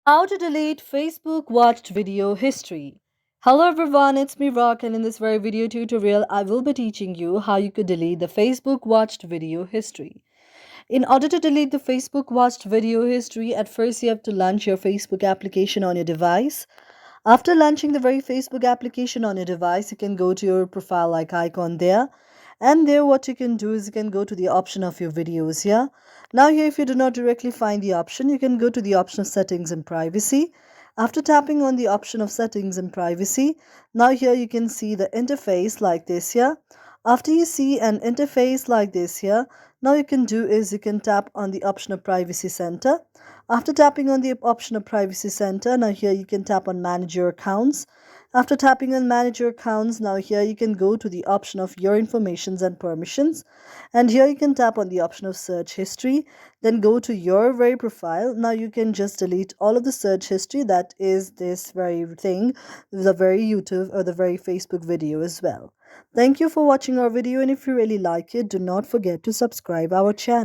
How to delete Facebook watched video history. Hello everyone, it's me Rock, and in this very video tutorial I will be teaching you how you could delete the Facebook watched video history. In order to delete the Facebook watched video history, at first you have to launch your Facebook application on your device. After launching the very Facebook application on your device, you can go to your profile like icon there. And there what you can do is you can go to the option of your videos here. Now here if you do not directly find the option, you can go to the option of settings and privacy. After tapping on the option of settings and privacy, now here you can see the interface like this here. After you see an interface like this here, now you can do is you can tap on the option of privacy center. After tapping on the option of privacy center, now here you can tap on manage your accounts. After tapping on manage your accounts, now here you can go to the option of your informations and permissions. And here you can tap on the option of search history. Then go to your very profile. Now you can just delete all of the search history, that is this very thing, the very YouTube or the very Facebook video as well. Thank you for watching our video, and if you really like it, do not forget to subscribe our channel.